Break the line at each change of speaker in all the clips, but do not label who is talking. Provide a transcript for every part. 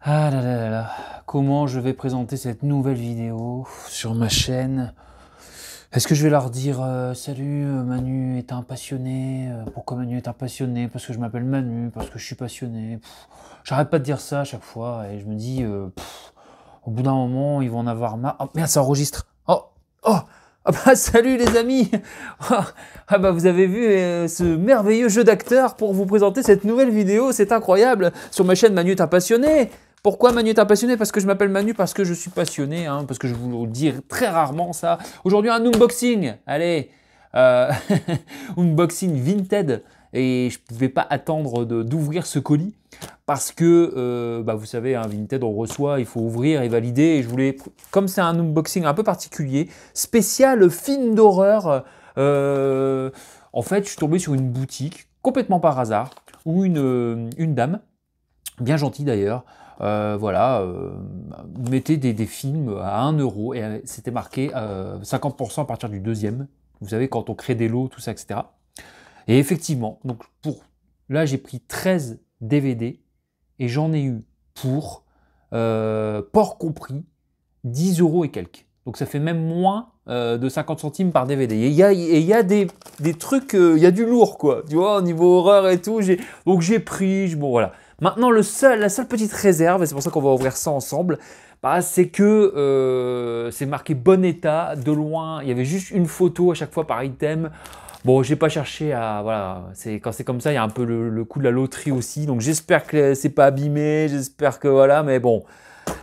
Ah là là là là, comment je vais présenter cette nouvelle vidéo sur ma chaîne? Est-ce que je vais leur dire salut, Manu est un passionné. Pourquoi Manu est un passionné? Parce que je m'appelle Manu, parce que je suis passionné. J'arrête pas de dire ça à chaque fois et je me dis, au bout d'un moment, ils vont en avoir marre. Oh merde, ça enregistre. Oh, oh, ah bah salut les amis. Ah bah vous avez vu ce merveilleux jeu d'acteur pour vous présenter cette nouvelle vidéo, c'est incroyable. Sur ma chaîne Manu est un passionné. Pourquoi Manu est un passionné? Parce que je m'appelle Manu, parce que je suis passionné, hein, parce que je vous le dis très rarement ça. Aujourd'hui un unboxing, allez, euh, unboxing Vinted. Et je ne pouvais pas attendre d'ouvrir ce colis parce que, bah vous savez, hein, Vinted, on reçoit, il faut ouvrir et valider. Et je voulais, comme c'est un unboxing un peu particulier, spécial film d'horreur, en fait, je suis tombé sur une boutique, complètement par hasard, où une dame, bien gentille d'ailleurs, voilà, mettait des films à 1 euro et c'était marqué 50% à partir du deuxième. Vous savez, quand on crée des lots, tout ça, etc. Et effectivement, donc là j'ai pris 13 DVD et j'en ai eu pour, port compris, 10 euros et quelques. Donc ça fait même moins de 50 centimes par DVD. Et il y a des trucs, il y a du lourd quoi, tu vois, au niveau horreur et tout. Donc j'ai pris, bon voilà. Maintenant la seule petite réserve, et c'est pour ça qu'on va ouvrir ça ensemble, bah, c'est que c'est marqué bon état, de loin, il y avait juste une photo à chaque fois par item. Bon, j'ai pas cherché à... Voilà, quand c'est comme ça, il y a un peu le coup de la loterie aussi. Donc j'espère que c'est pas abîmé, j'espère que voilà, mais bon.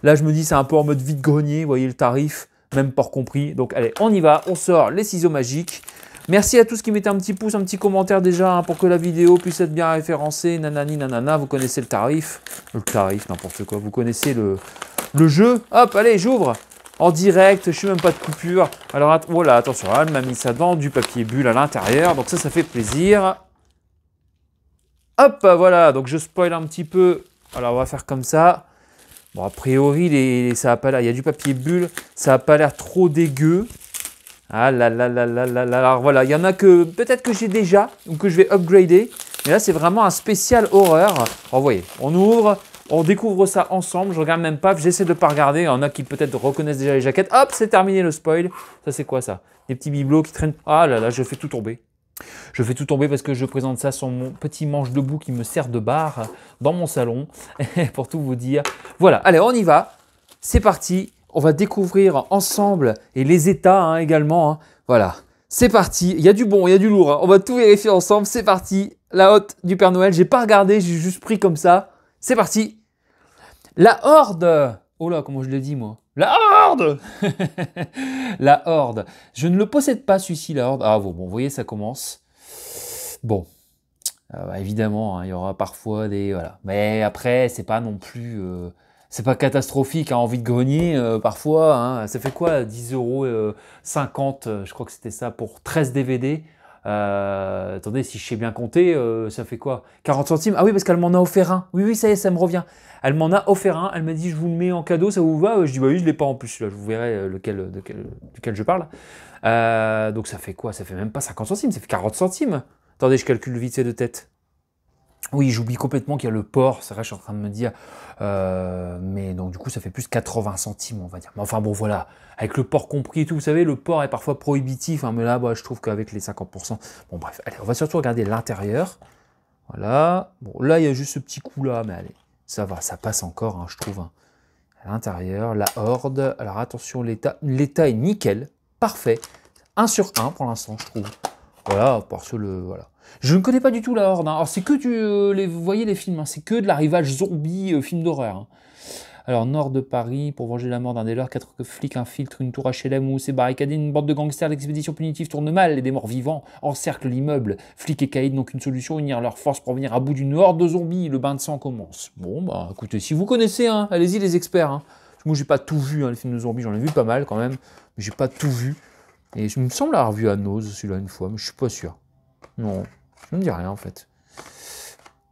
Là, je me dis, c'est un peu en mode vide-grenier, vous voyez le tarif, même pas compris. Donc allez, on y va, on sort les ciseaux magiques. Merci à tous qui mettaient un petit pouce, un petit commentaire déjà, hein, pour que la vidéo puisse être bien référencée. Nanani, nanana, vous connaissez le tarif. Le tarif, n'importe quoi, vous connaissez le jeu. Hop, allez, j'ouvre. En direct, je suis même pas de coupure. Alors voilà, attention, elle m'a mis ça dans du papier bulle à l'intérieur, donc ça fait plaisir. Hop, voilà, donc je spoil un petit peu. Alors on va faire comme ça. Bon, a priori, ça a pas l'air, il y a du papier bulle, ça a pas l'air trop dégueu. Ah là là là là là là. Alors voilà, il y en a que peut-être que j'ai déjà, ou que je vais upgrader. Mais là, c'est vraiment un spécial horreur. Alors, vous voyez, on ouvre. On découvre ça ensemble, je regarde même pas, j'essaie de ne pas regarder. Il y en a qui peut-être reconnaissent déjà les jaquettes. Hop, c'est terminé le spoil. Ça, c'est quoi ça? Des petits bibelots qui traînent. Ah là là, je fais tout tomber. Je fais tout tomber parce que je présente ça sur mon petit manche debout qui me sert de bar dans mon salon. Pour tout vous dire. Voilà, allez, on y va. C'est parti. On va découvrir ensemble et les états hein, également. Hein. Voilà, c'est parti. Il y a du bon, il y a du lourd. Hein. On va tout vérifier ensemble. C'est parti. La hotte du Père Noël. J'ai pas regardé, j'ai juste pris comme ça. C'est parti. La Horde. Oh là, comment je l'ai dit moi? La Horde. La Horde. Je ne le possède pas celui-ci, la Horde. Ah bon, vous voyez, ça commence. Bon, évidemment, hein, il y aura parfois des... Voilà. Mais après, c'est pas non plus... c'est pas catastrophique, hein, envie de grenier, parfois. Hein, ça fait quoi 10 euros 50, je crois que c'était ça, pour 13 DVD. Attendez, si je sais bien compter, ça fait quoi 40 centimes? Ah oui, parce qu'elle m'en a offert un. Oui, oui, ça y est, ça me revient. Elle m'en a offert un. Elle m'a dit, je vous le mets en cadeau, ça vous va? Je dis, bah oui, je ne l'ai pas en plus. Là, je vous verrai duquel je parle. Donc ça fait quoi? Ça fait même pas 50 centimes, ça fait 40 centimes. Attendez, je calcule vite fait de tête. Oui, j'oublie complètement qu'il y a le port, c'est vrai, je suis en train de me dire, mais donc du coup ça fait plus 80 centimes on va dire. Mais enfin bon voilà, avec le port compris et tout, vous savez, le port est parfois prohibitif, hein, mais là bah, je trouve qu'avec les 50%, bon bref, allez, on va surtout regarder l'intérieur, voilà, bon là il y a juste ce petit coup là, mais allez, ça va, ça passe encore, hein, je trouve, hein. À l'intérieur, la Horde, alors attention, l'état est nickel, parfait, 1 sur 1 pour l'instant je trouve. Voilà, parce que voilà. Je ne connais pas du tout la Horde. Hein. Alors c'est que vous voyez les films, hein, c'est que de l'arrivage zombie, film d'horreur. Hein. Alors nord de Paris, pour venger la mort d'un des leurs, 4 flics infiltrent une tour HLM où s'est barricadée une bande de gangsters. L'expédition punitive tourne mal et des morts vivants encerclent l'immeuble. Flics et caïds n'ont qu'une solution, unir leurs forces pour venir à bout d'une horde de zombies. Le bain de sang commence. Bon bah écoutez, si vous connaissez, hein, allez-y les experts. Hein. Moi j'ai pas tout vu, hein, les films de zombies, j'en ai vu pas mal quand même, mais j'ai pas tout vu. Et je me semble avoir vu à Nose celui-là une fois, mais je suis pas sûr. Non, ça me dit rien en fait.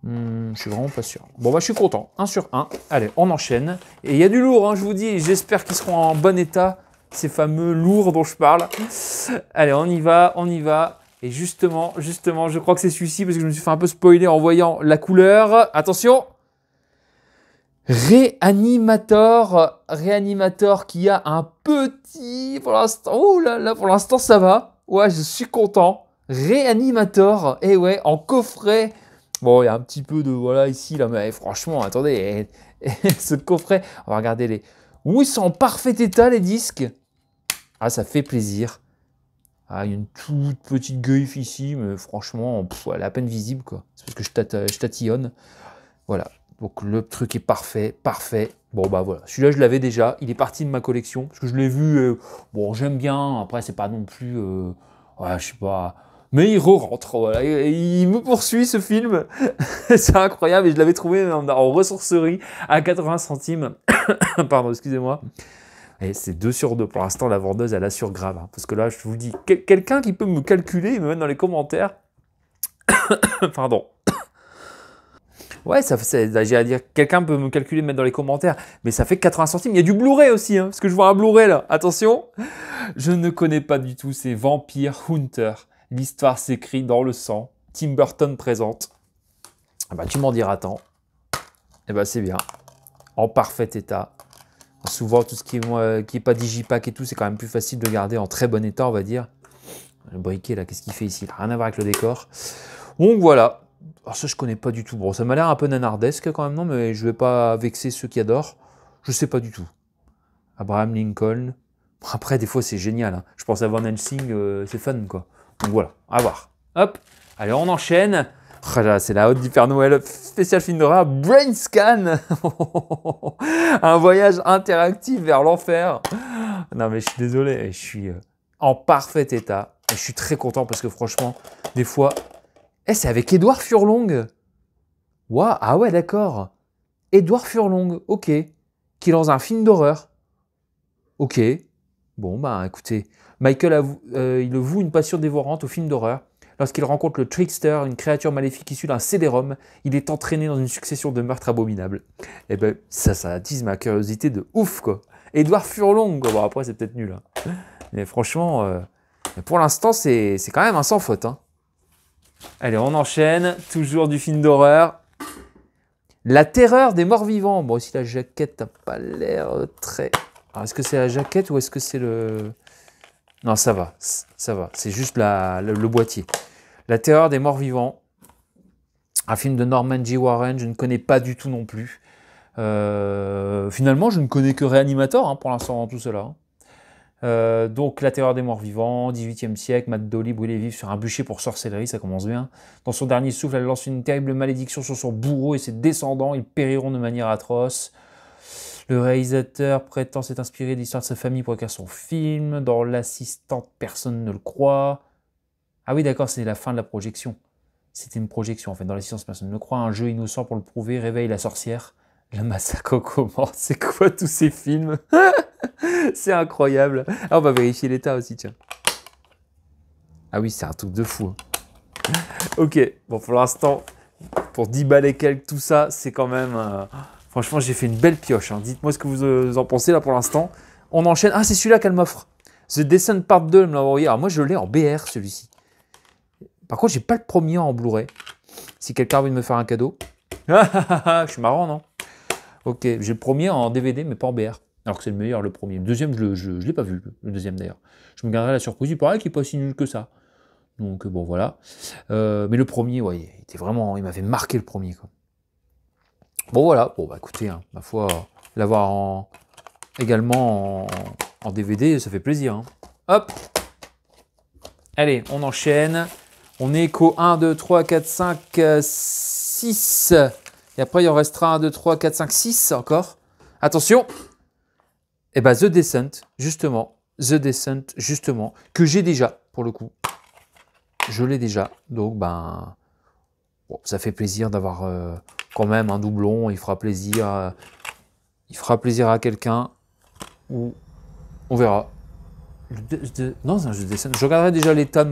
Je suis vraiment pas sûr. Bon bah je suis content, 1 sur 1. Allez, on enchaîne. Et il y a du lourd, hein, je vous dis, j'espère qu'ils seront en bon état, ces fameux lourds dont je parle. Allez, on y va, on y va. Et justement, je crois que c'est celui-ci, parce que je me suis fait un peu spoiler en voyant la couleur. Attention! Réanimator qui a un petit, pour l'instant, oh là là, pour l'instant ça va. Ouais, je suis content. Réanimator, et ouais, en coffret. Bon, il y a un petit peu de, voilà, ici, là, mais franchement, attendez, ce coffret, on va regarder les... Oui, c'est en parfait état, les disques. Ah, ça fait plaisir. Ah, il y a une toute petite gueule ici, mais franchement, elle est à peine visible, quoi. C'est parce que je tatillonne. Voilà. Donc le truc est parfait, parfait. Bon bah voilà, celui-là je l'avais déjà, il est parti de ma collection, parce que je l'ai vu, bon j'aime bien, après c'est pas non plus, ouais je sais pas, mais il re-rentre, voilà. Il me poursuit ce film, c'est incroyable, et je l'avais trouvé en ressourcerie à 80 centimes, pardon excusez-moi, et c'est 2 sur 2, pour l'instant la vendeuse elle assure grave, hein, parce que là je vous dis, quelqu'un qui peut me calculer et me mettre dans les commentaires, pardon. Ouais, j'allais dire, quelqu'un peut me calculer, me mettre dans les commentaires, mais ça fait 80 centimes. Il y a du Blu-ray aussi, hein, parce que je vois un Blu-ray là. Attention, je ne connais pas du tout, c'est Vampire Hunter. L'histoire s'écrit dans le sang. Tim Burton présente. Ah bah, tu m'en diras tant. Eh bah, c'est bien. En parfait état. Souvent, tout ce qui est pas digipack et tout, c'est quand même plus facile de garder en très bon état, on va dire. Le briquet là, qu'est-ce qu'il fait ici? Rien à voir avec le décor. Donc voilà. Alors ça, je connais pas du tout. Bon, ça m'a l'air un peu nanardesque quand même, non, mais je vais pas vexer ceux qui adorent. Je sais pas du tout. Abraham Lincoln. Après, des fois, c'est génial. Hein. Je pense à Van Helsing, c'est fun, quoi. Donc voilà, à voir. Hop, allez, on enchaîne. Oh là, c'est la haute d'Hyper Noël, spécial film d'horreur, Brain Scan. Un voyage interactif vers l'enfer. Non, mais je suis désolé, je suis en parfait état. Et je suis très content parce que franchement, des fois... c'est avec Édouard Furlong. Waouh, ah ouais, d'accord. Édouard Furlong, ok. Qui lance un film d'horreur. Ok. Bon, bah écoutez, Michael il voue une passion dévorante au film d'horreur. Lorsqu'il rencontre le Trickster, une créature maléfique issue d'un CD-ROM, il est entraîné dans une succession de meurtres abominables. Et ben, ça attise ma curiosité de ouf, quoi. Édouard Furlong, bon après c'est peut-être nul. Hein. Mais franchement, pour l'instant, c'est quand même un sans faute, hein. Allez, on enchaîne. Toujours du film d'horreur. La terreur des morts vivants. Bon, aussi la jaquette n'a pas l'air très... Alors, est-ce que c'est la jaquette ou est-ce que c'est le... Non, ça va. Ça va. C'est juste le boîtier. La terreur des morts vivants. Un film de Norman J. Warren. Je ne connais pas du tout non plus. Finalement, je ne connais que Réanimator, hein, pour l'instant, dans tout cela. Hein. Donc la terreur des morts vivants, 18e siècle, Matt Dolly brûlé vif sur un bûcher pour sorcellerie, ça commence bien. Dans son dernier souffle, elle lance une terrible malédiction sur son bourreau et ses descendants, ils périront de manière atroce. Le réalisateur prétend s'être inspiré de l'histoire de sa famille pour écrire son film. Dans l'assistante, personne ne le croit. Ah oui d'accord, c'est la fin de la projection. C'était une projection en fait, dans l'assistance, personne ne le croit. Un jeu innocent pour le prouver, réveille la sorcière. Le massacre commence, c'est quoi tous ces films? C'est incroyable. Ah, on va vérifier l'état aussi, tiens. Ah oui, c'est un truc de fou. Hein. Ok, bon, pour l'instant, pour 10 balles et quelques, tout ça, c'est quand même... Franchement, j'ai fait une belle pioche. Hein. Dites-moi ce que vous en pensez, là, pour l'instant. On enchaîne. Ah, c'est celui-là qu'elle m'offre. The Descent Part 2, elle me l'a envoyé. Alors, moi, je l'ai en BR, celui-ci. Par contre, j'ai pas le premier en Blu-ray. Si quelqu'un a envie de me faire un cadeau. Je suis marrant, non? Ok, j'ai le premier en DVD, mais pas en BR. Alors que c'est le meilleur, le premier. Le deuxième, je ne l'ai pas vu, le deuxième d'ailleurs. Je me garderai la surprise, il paraît qu'il n'est pas si nul que ça. Donc bon, voilà. Mais le premier, ouais, il m'avait marqué le premier, quoi. Bon, voilà. Bon, bah écoutez, hein, ma foi, l'avoir également en DVD, ça fait plaisir. Hein. Hop. Allez, on enchaîne. On est qu'au 1, 2, 3, 4, 5, 6. Et après, il en restera 1, 2, 3, 4, 5, 6 encore. Attention. Et bah The Descent, justement, que j'ai déjà, pour le coup. Je l'ai déjà, donc ben, bon, ça fait plaisir d'avoir quand même un doublon, il fera plaisir à quelqu'un, ou on verra. Non, c'est un jeu de Descent. Je regarderai déjà l'état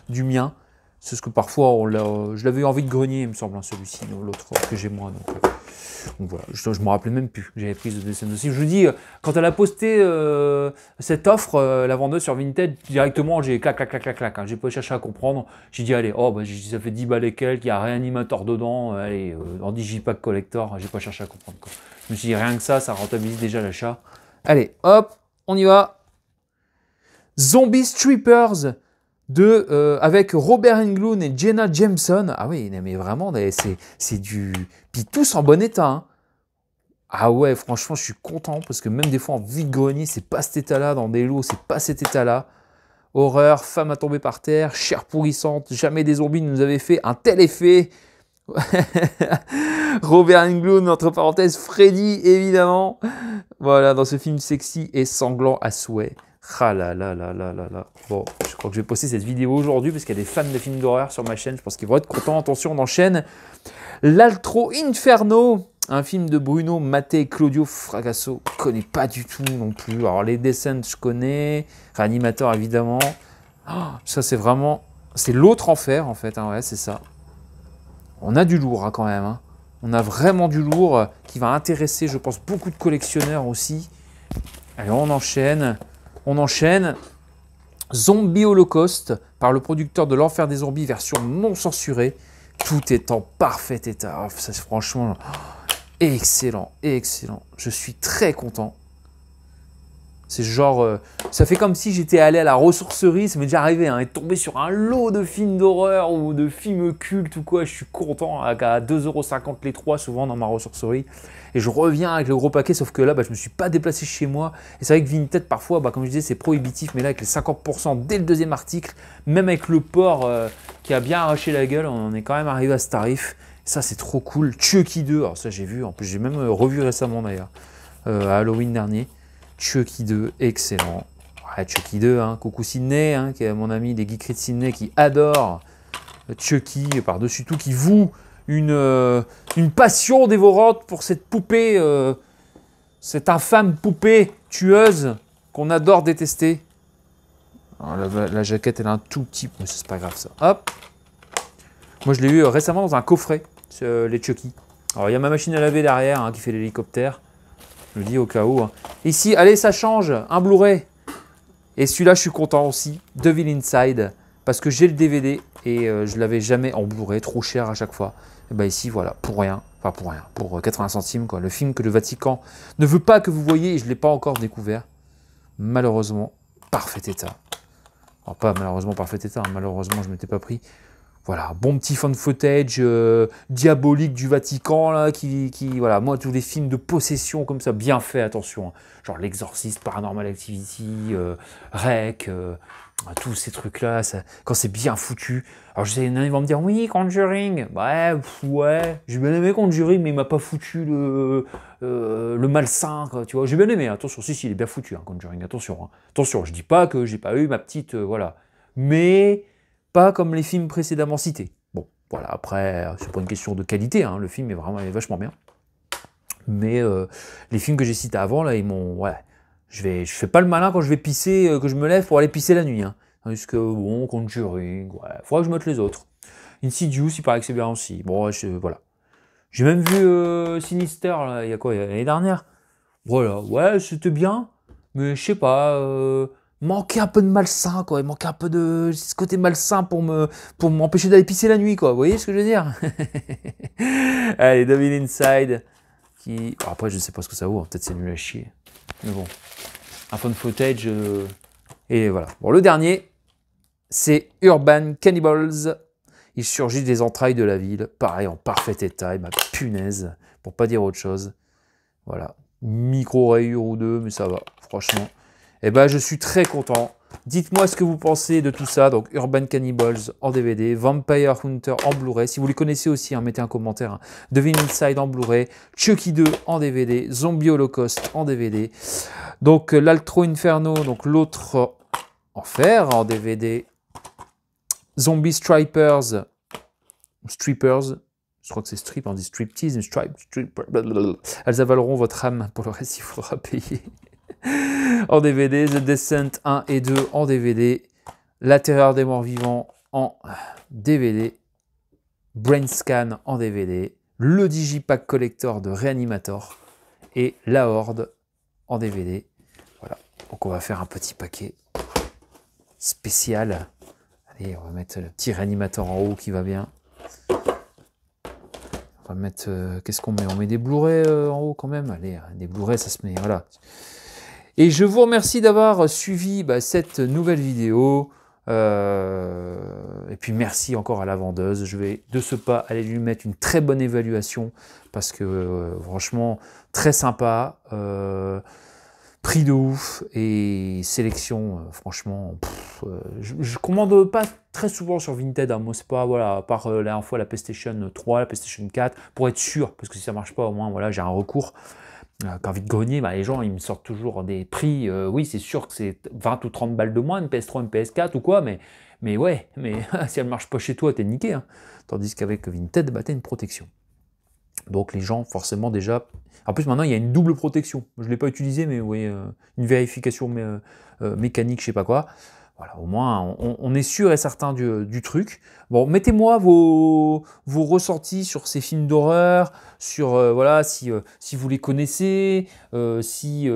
du mien, C'est ce que parfois, je l'avais eu envie de grenier, il me semble, hein, celui-ci, l'autre que j'ai moi. Donc voilà, je me rappelais même plus que j'avais pris The Descent aussi. Je vous dis, quand elle a posté cette offre, la vendeuse sur Vinted, directement, j'ai clac, clac, clac, clac, clac. Hein, j'ai pas cherché à comprendre. J'ai dit, allez, oh, bah, ça fait 10 balles et quelques, il y a un réanimateur dedans, allez, en Digipack Collector, j'ai pas cherché à comprendre. Quoi. Je me suis dit, rien que ça rentabilise déjà l'achat. Allez, hop, on y va. Zombie Strippers avec Robert Englund et Jenna Jameson. Ah oui, mais vraiment, c'est du... Puis tous en bon état. Hein. Ah ouais, franchement, je suis content parce que même des fois en vide-grenier, c'est pas cet état-là. Dans des lots, c'est pas cet état-là. Horreur, femme à tomber par terre, chair pourrissante. Jamais des zombies ne nous avaient fait un tel effet. Robert Englund, entre parenthèses, Freddy, évidemment. Voilà, dans ce film sexy et sanglant à souhait. Ah là là là là là là. Bon, je crois que je vais poster cette vidéo aujourd'hui parce qu'il y a des fans de films d'horreur sur ma chaîne. Je pense qu'ils vont être contents. Attention, on enchaîne. L'Altro Inferno, un film de Bruno Mattei et Claudio Fragasso. Je ne connais pas du tout non plus. Alors, les Descent, je connais. Réanimateur, évidemment. Oh, ça, c'est vraiment... C'est l'autre enfer, en fait. Hein, ouais, c'est ça. On a du lourd, hein, quand même. Hein. On a vraiment du lourd qui va intéresser, je pense, beaucoup de collectionneurs aussi. Allez, on enchaîne. On enchaîne. Zombie Holocaust, par le producteur de l'Enfer des Zombies, version non censurée. Tout est en parfait état. Oh, ça, franchement, excellent, excellent. Je suis très content. C'est genre, ça fait comme si j'étais allé à la ressourcerie, ça m'est déjà arrivé, hein, et tomber sur un lot de films d'horreur ou de films cultes ou quoi. Je suis content, à 2,50 € les trois, souvent dans ma ressourcerie. Et je reviens avec le gros paquet, sauf que là, bah, je ne me suis pas déplacé chez moi. Et c'est vrai que Vinted, parfois, bah, comme je disais, c'est prohibitif, mais là, avec les 50% dès le deuxième article, même avec le port qui a bien arraché la gueule, on est quand même arrivé à ce tarif. Ça, c'est trop cool. Chucky 2, alors ça, j'ai vu, en plus, j'ai même revu récemment d'ailleurs, à Halloween dernier. Chucky 2, excellent. Ouais, Chucky 2, hein. Coucou Sydney, hein, qui est mon ami des geekeries de Sydney, qui adore Chucky, par-dessus tout, qui voue une passion dévorante pour cette poupée, cette infâme poupée tueuse qu'on adore détester. Alors, la jaquette, elle a un tout petit... Mais c'est pas grave, ça. Hop. Moi, je l'ai eu récemment dans un coffret, les Chucky. Alors, il y a ma machine à laver derrière, hein, qui fait l'hélicoptère. Je le dis au cas où. Hein. Ici, allez, ça change. Un Blu-ray. Et celui-là, je suis content aussi. Devil Inside. Parce que j'ai le DVD et je ne l'avais jamais en Blu-ray. Trop cher à chaque fois. Et bien ici, voilà, pour rien. Enfin, pour rien. Pour 80 centimes, quoi. Le film que le Vatican ne veut pas que vous voyez et je ne l'ai pas encore découvert. Malheureusement, parfait état. Alors, pas malheureusement parfait état. Hein. Malheureusement, je ne m'étais pas pris. Voilà, bon petit fan footage diabolique du Vatican, là, voilà, moi, tous les films de possession comme ça, bien fait, attention, hein, genre L'Exorciste, Paranormal Activity, Rec, tous ces trucs-là, quand c'est bien foutu. Alors, je sais, il y en a qui vont me dire, oui, Conjuring, ouais, j'ai bien aimé Conjuring, mais il m'a pas foutu le malsain, quoi, tu vois, j'ai bien aimé, attention, si, il est bien foutu, hein, Conjuring, attention, hein. Attention, je dis pas que j'ai pas eu ma petite, voilà, mais... Pas comme les films précédemment cités. Bon, voilà, après, c'est pas une question de qualité, hein, le film est vachement bien. Mais les films que j'ai cités avant, là, ils m'ont... Ouais, je fais pas le malin quand je vais pisser, que je me lève pour aller pisser la nuit. Hein. Tandis que, bon, Conjuring, ouais, faudra que je mette les autres. Insidious, il paraît que c'est bien aussi. Bon, ouais, voilà. J'ai même vu Sinister, là, il y a quoi, l'année dernière. Voilà, ouais, c'était bien, mais je sais pas... manquait un peu de malsain, quoi. Il manquait un peu de ce côté malsain pour m'empêcher d'aller pisser la nuit, quoi. Vous voyez ce que je veux dire? Allez, Devil Inside. Alors après, je sais pas ce que ça vaut. Peut-être c'est nul à chier. Mais bon. Un fun footage. Et voilà. Bon, le dernier, c'est Urban Cannibals. Il surgit des entrailles de la ville. Pareil, en parfait état. Ma punaise. Pour pas dire autre chose. Voilà. Micro-rayure ou deux, mais ça va. Franchement. Eh ben, je suis très content. Dites-moi ce que vous pensez de tout ça. Donc, Urban Cannibals en DVD, Vampire Hunter en Blu-ray. Si vous les connaissez aussi, hein, mettez un commentaire. Hein. Devil Inside en Blu-ray, Chucky 2 en DVD, Zombie Holocaust en DVD. Donc, l'Altro Inferno, donc l'autre enfer en DVD. Zombie Strippers. Je crois que c'est strip, on dit striptease, stripper. Elles avaleront votre âme. Pour le reste, il faudra payer. En DVD, The Descent 1 et 2 en DVD, La Terreur des Morts Vivants en DVD, Brain Scan en DVD, le Digipack Collector de Reanimator et La Horde en DVD. Voilà, donc on va faire un petit paquet spécial. Allez, on va mettre le petit Reanimator en haut qui va bien. On va mettre, qu'est-ce qu'on met? On met des Blu-ray en haut quand même. Allez, des Blu-ray, ça se met, voilà. Et je vous remercie d'avoir suivi cette nouvelle vidéo. Et puis merci encore à la vendeuse. Je vais de ce pas aller lui mettre une très bonne évaluation parce que franchement, très sympa. Prix de ouf et sélection, franchement, je commande pas très souvent sur Vinted, hein. Moi c'est pas, voilà, à part la dernière fois la PlayStation 3, la PlayStation 4, pour être sûr, parce que si ça marche pas, au moins voilà, j'ai un recours. Quand vide-grenier, les gens ils me sortent toujours des prix, oui c'est sûr que c'est 20 ou 30 balles de moins, une PS3, une PS4 ou quoi, mais ouais, mais si elle marche pas chez toi, t'es niqué, hein. Tandis qu'avec Vinted, t'as une protection. Donc les gens, forcément déjà... En plus maintenant il y a une double protection. Je ne l'ai pas utilisé, mais vous voyez, une vérification mécanique, je sais pas quoi. Voilà, au moins on est sûr et certain du truc. Bon, mettez-moi vos ressentis sur ces films d'horreur, sur voilà, si vous les connaissez, s'il y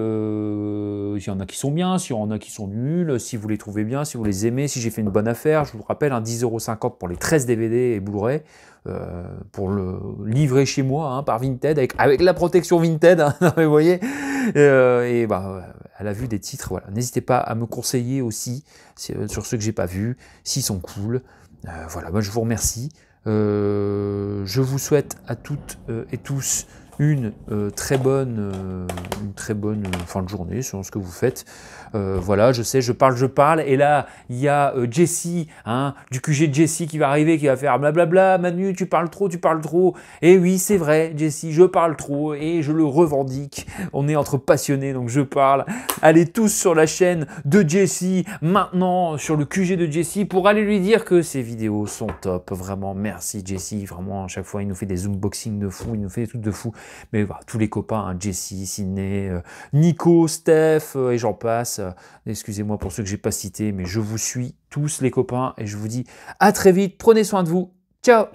en a qui sont bien, s'il y en a qui sont nuls, si vous les trouvez bien, si vous les aimez, si j'ai fait une bonne affaire. Je vous rappelle, 10,50 € pour les 13 DVD et Blu-ray. Pour le livrer chez moi, hein, par Vinted, avec la protection Vinted, hein, vous voyez, à la vue des titres, voilà. N'hésitez pas à me conseiller aussi sur ceux que j'ai pas vus, s'ils sont cool. Voilà, moi je vous remercie. Je vous souhaite à toutes et tous une très bonne fin de journée selon ce que vous faites. Voilà, je sais, je parle, et là, il y a Jessie, hein, du QG de Jessie qui va arriver, qui va faire blablabla, Manu, tu parles trop, et oui, c'est vrai, Jessie, je parle trop, et je le revendique, on est entre passionnés, donc je parle. Allez tous sur la chaîne de Jessie, maintenant, sur le QG de Jessie, pour aller lui dire que ses vidéos sont top, vraiment, merci Jessie, vraiment, à chaque fois, il nous fait des unboxings de fou, il nous fait des trucs de fou, mais voilà, tous les copains, hein, Jessie, Sidney, Nico, Steph, et j'en passe. Excusez-moi pour ceux que j'ai pas cités, mais je vous suis tous les copains et je vous dis à très vite. Prenez soin de vous. Ciao!